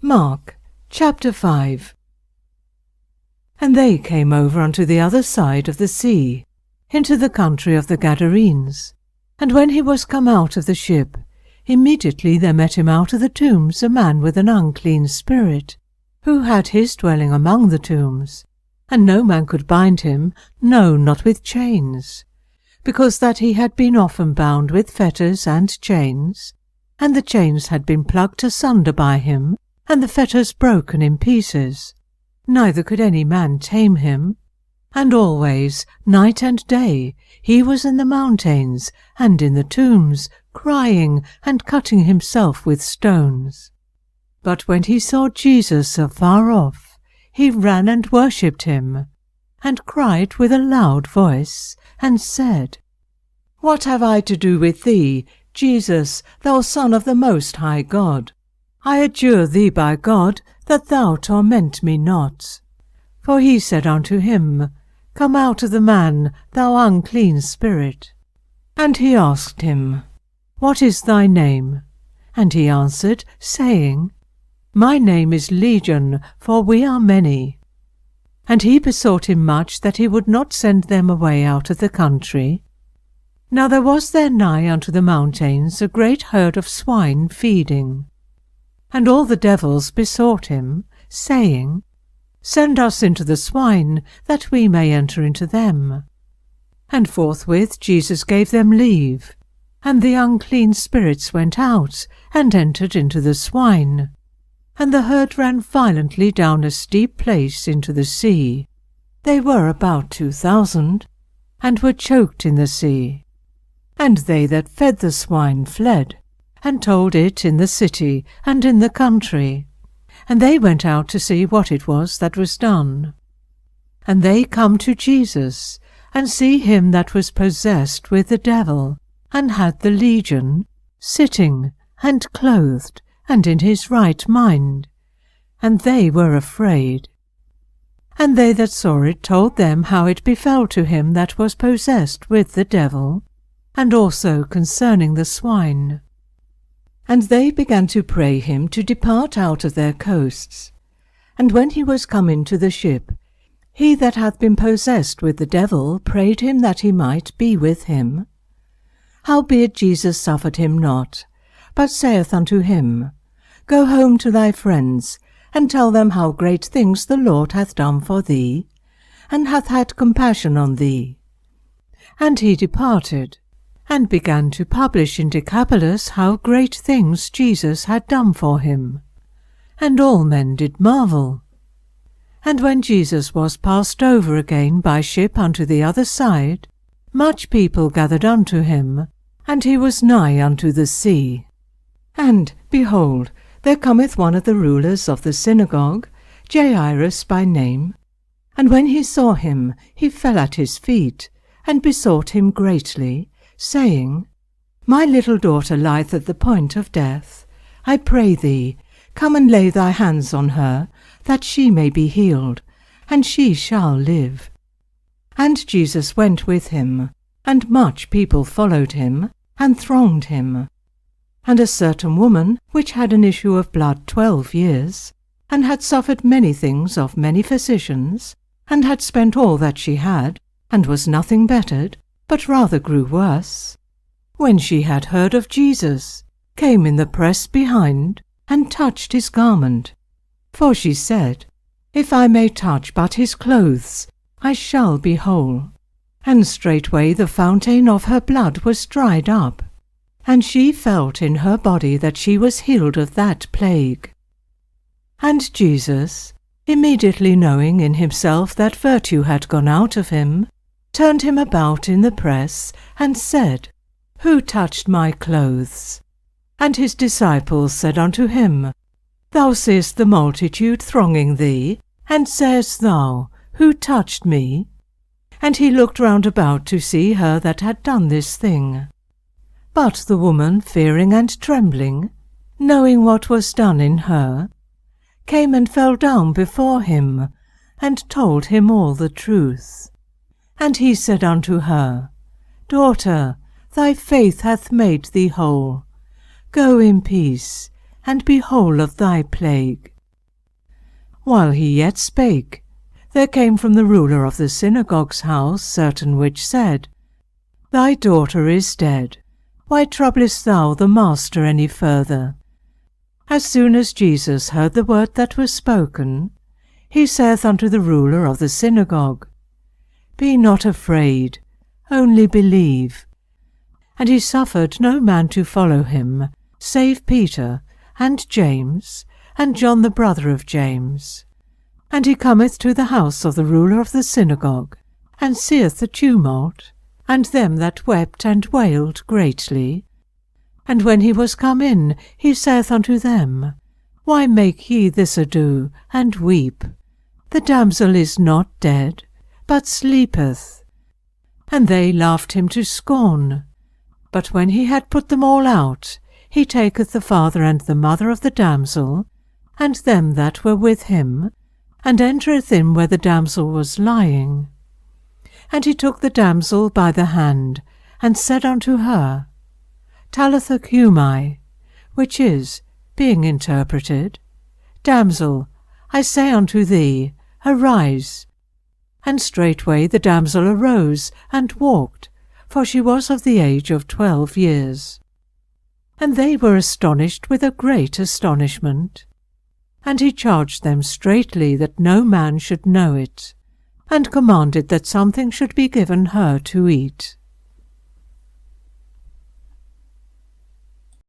Mark chapter 5. And they came over unto the other side of the sea, into the country of the Gadarenes. And when he was come out of the ship, immediately there met him out of the tombs a man with an unclean spirit, who had his dwelling among the tombs. And no man could bind him, no, not with chains, because that he had been often bound with fetters and chains, and the chains had been plucked asunder by him, and the fetters broken in pieces. Neither could any man tame him. And always, night and day, he was in the mountains and in the tombs, crying and cutting himself with stones. But when he saw Jesus afar off, he ran and worshipped him, and cried with a loud voice, and said, What have I to do with thee, Jesus, thou Son of the Most High God? I adjure thee by God, that thou torment me not. For he said unto him, Come out of the man, thou unclean spirit. And he asked him, What is thy name? And he answered, saying, My name is Legion, for we are many. And he besought him much that he would not send them away out of the country. Now there was there nigh unto the mountains a great herd of swine feeding. And all the devils besought him, saying, Send us into the swine, that we may enter into them. And forthwith Jesus gave them leave, and the unclean spirits went out, and entered into the swine. And the herd ran violently down a steep place into the sea. They were about 2,000, and were choked in the sea. And they that fed the swine fled, and told it in the city and in the country. And they went out to see what it was that was done. And they come to Jesus, and see him that was possessed with the devil, and had the legion, sitting, and clothed, and in his right mind. And they were afraid. And they that saw it told them how it befell to him that was possessed with the devil, and also concerning the swine. And they began to pray him to depart out of their coasts. And when he was come into the ship, he that hath been possessed with the devil prayed him that he might be with him. Howbeit Jesus suffered him not, but saith unto him, Go home to thy friends, and tell them how great things the Lord hath done for thee, and hath had compassion on thee. And he departed, and began to publish in Decapolis how great things Jesus had done for him. And all men did marvel. And when Jesus was passed over again by ship unto the other side, much people gathered unto him, and he was nigh unto the sea. And, behold, there cometh one of the rulers of the synagogue, Jairus by name. And when he saw him, he fell at his feet, and besought him greatly, saying, My little daughter lieth at the point of death. I pray thee, come and lay thy hands on her, that she may be healed, and she shall live. And Jesus went with him, and much people followed him, and thronged him. And a certain woman, which had an issue of blood 12 years, and had suffered many things of many physicians, and had spent all that she had, and was nothing bettered, but rather grew worse, when she had heard of Jesus, came in the press behind, and touched his garment. For she said, If I may touch but his clothes, I shall be whole. And straightway the fountain of her blood was dried up, and she felt in her body that she was healed of that plague. And Jesus, immediately knowing in himself that virtue had gone out of him, turned him about in the press, and said, Who touched my clothes? And his disciples said unto him, Thou seest the multitude thronging thee, and sayest thou, Who touched me? And he looked round about to see her that had done this thing. But the woman, fearing and trembling, knowing what was done in her, came and fell down before him, and told him all the truth. And he said unto her, Daughter, thy faith hath made thee whole. Go in peace, and be whole of thy plague. While he yet spake, there came from the ruler of the synagogue's house certain which said, Thy daughter is dead. Why troublest thou the master any further? As soon as Jesus heard the word that was spoken, he saith unto the ruler of the synagogue, Be not afraid, only believe. And he suffered no man to follow him, save Peter, and James, and John the brother of James. And he cometh to the house of the ruler of the synagogue, and seeth the tumult, and them that wept and wailed greatly. And when he was come in, he saith unto them, Why make ye this ado, and weep? The damsel is not dead, but sleepeth. And they laughed him to scorn. But when he had put them all out, he taketh the father and the mother of the damsel, and them that were with him, and entereth in where the damsel was lying. And he took the damsel by the hand, and said unto her, Talitha cumi, which is, being interpreted, Damsel, I say unto thee, arise. And straightway the damsel arose and walked, for she was of the age of 12 years. And they were astonished with a great astonishment. And he charged them straitly that no man should know it, and commanded that something should be given her to eat.